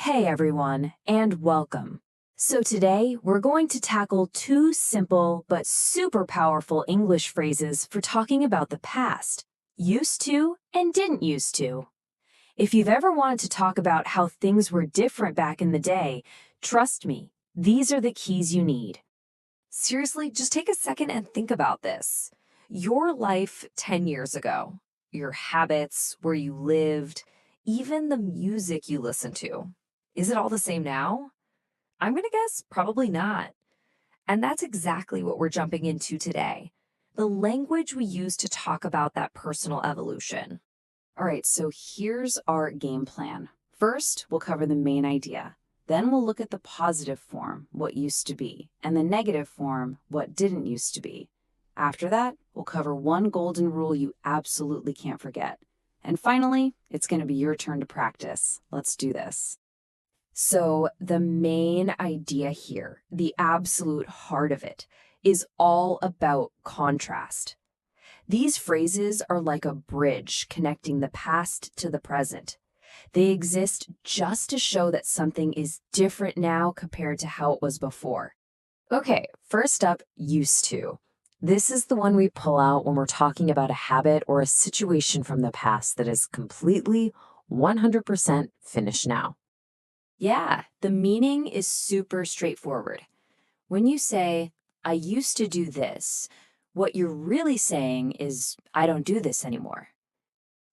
Hey everyone, and welcome. So today we're going to tackle two simple but super powerful English phrases for talking about the past: used to and didn't used to. If you've ever wanted to talk about how things were different back in the day, trust me, these are the keys you need. Seriously, just take a second and think about this. Your life 10 years ago, your habits, where you lived, even the music you listened to. Is it all the same now? I'm going to guess probably not. And that's exactly what we're jumping into today: the language we use to talk about that personal evolution. All right, so here's our game plan. First, we'll cover the main idea. Then we'll look at the positive form, what used to be, and the negative form, what didn't used to be. After that, we'll cover one golden rule you absolutely can't forget. And finally, it's going to be your turn to practice. Let's do this. So the main idea here, the absolute heart of it, is all about contrast. These phrases are like a bridge connecting the past to the present. They exist just to show that something is different now compared to how it was before. Okay, first up, used to. This is the one we pull out when we're talking about a habit or a situation from the past that is completely 100% finished now. Yeah, the meaning is super straightforward. When you say, I used to do this, what you're really saying is, I don't do this anymore.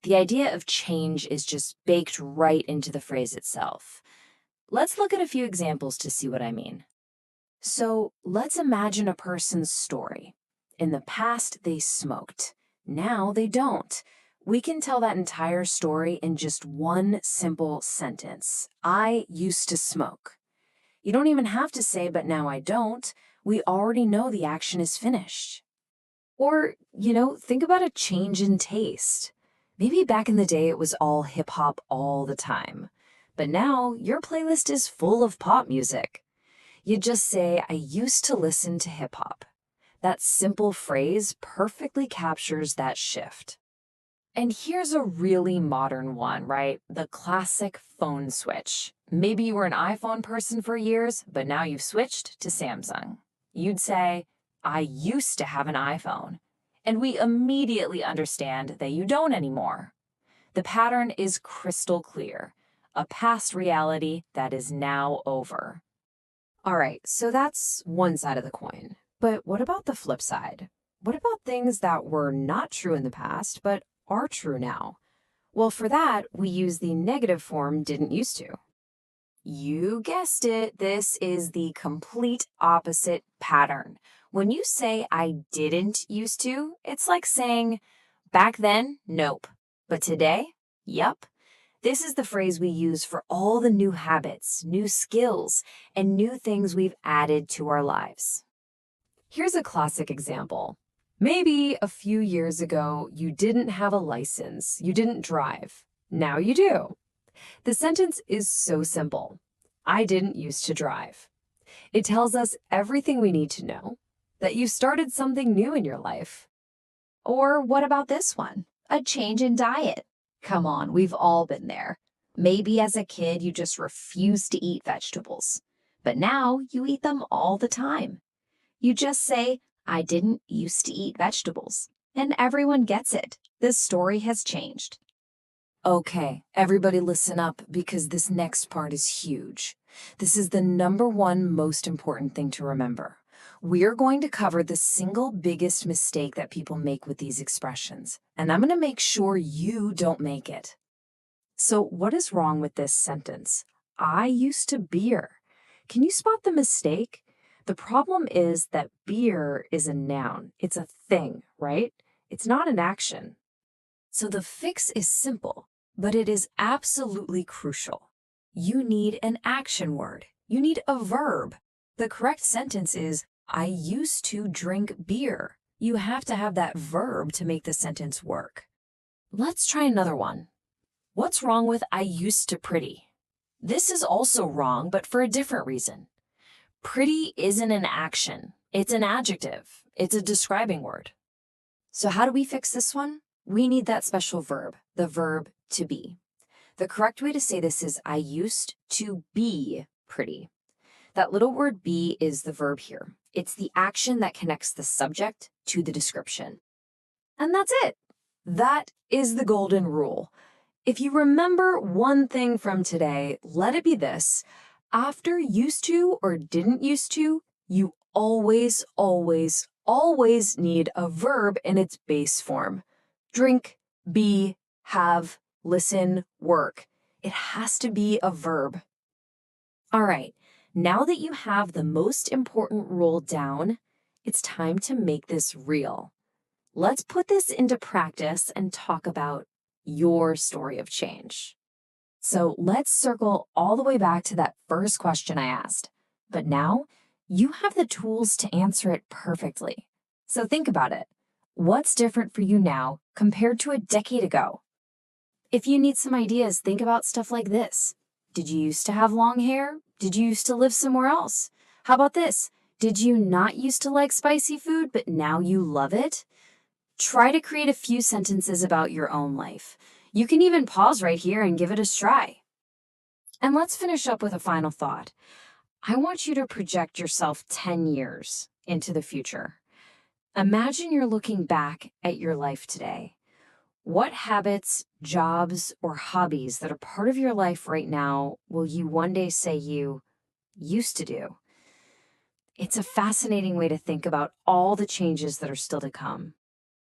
The idea of change is just baked right into the phrase itself. Let's look at a few examples to see what I mean. So let's imagine a person's story. In the past, they smoked. Now they don't. We can tell that entire story in just one simple sentence. I used to smoke. You don't even have to say, but now I don't. We already know the action is finished. Or, think about a change in taste. Maybe back in the day it was all hip-hop all the time. But now your playlist is full of pop music. You just say, I used to listen to hip-hop. That simple phrase perfectly captures that shift. And here's a really modern one, right? The classic phone switch. Maybe you were an iPhone person for years, but now you've switched to Samsung. You'd say, I used to have an iPhone. And we immediately understand that you don't anymore. The pattern is crystal clear: a past reality that is now over. All right, so that's one side of the coin. But what about the flip side? What about things that were not true in the past, but are true now? Well, for that, we use the negative form didn't used to. You guessed it, this is the complete opposite pattern. When you say I didn't used to, it's like saying, back then, nope. But today, yup. This is the phrase we use for all the new habits, new skills, and new things we've added to our lives. Here's a classic example. Maybe a few years ago, you didn't have a license, you didn't drive. Now you do. The sentence is so simple. I didn't used to drive. It tells us everything we need to know, that you started something new in your life. Or what about this one? A change in diet. Come on, we've all been there. Maybe as a kid, you just refused to eat vegetables, but now you eat them all the time. You just say, I didn't used to eat vegetables, and everyone gets it. This story has changed. Okay, everybody listen up, because this next part is huge. This is the number one most important thing to remember. We're going to cover the single biggest mistake that people make with these expressions, and I'm going to make sure you don't make it. So what is wrong with this sentence? I used to beer. Can you spot the mistake? The problem is that beer is a noun. It's a thing, right? It's not an action. So the fix is simple, but it is absolutely crucial. You need an action word. You need a verb. The correct sentence is, I used to drink beer. You have to have that verb to make the sentence work. Let's try another one. What's wrong with I used to pretty? This is also wrong, but for a different reason. Pretty isn't an action. It's an adjective. It's a describing word. So how do we fix this one? We need that special verb, the verb to be. The correct way to say this is I used to be pretty. That little word be is the verb here. It's the action that connects the subject to the description. And that's it. That is the golden rule. If you remember one thing from today, let it be this. After used to or didn't used to, you always, always, always need a verb in its base form. Drink, be, have, listen, work. It has to be a verb. All right, now that you have the most important rule down, it's time to make this real. Let's put this into practice and talk about your story of change. So let's circle all the way back to that first question I asked. But now you have the tools to answer it perfectly. So think about it. What's different for you now compared to a decade ago? If you need some ideas, think about stuff like this. Did you used to have long hair? Did you used to live somewhere else? How about this? Did you not used to like spicy food, but now you love it? Try to create a few sentences about your own life. You can even pause right here and give it a try. And let's finish up with a final thought. I want you to project yourself 10 years into the future. Imagine you're looking back at your life today. What habits, jobs, or hobbies that are part of your life right now will you one day say you used to do? It's a fascinating way to think about all the changes that are still to come.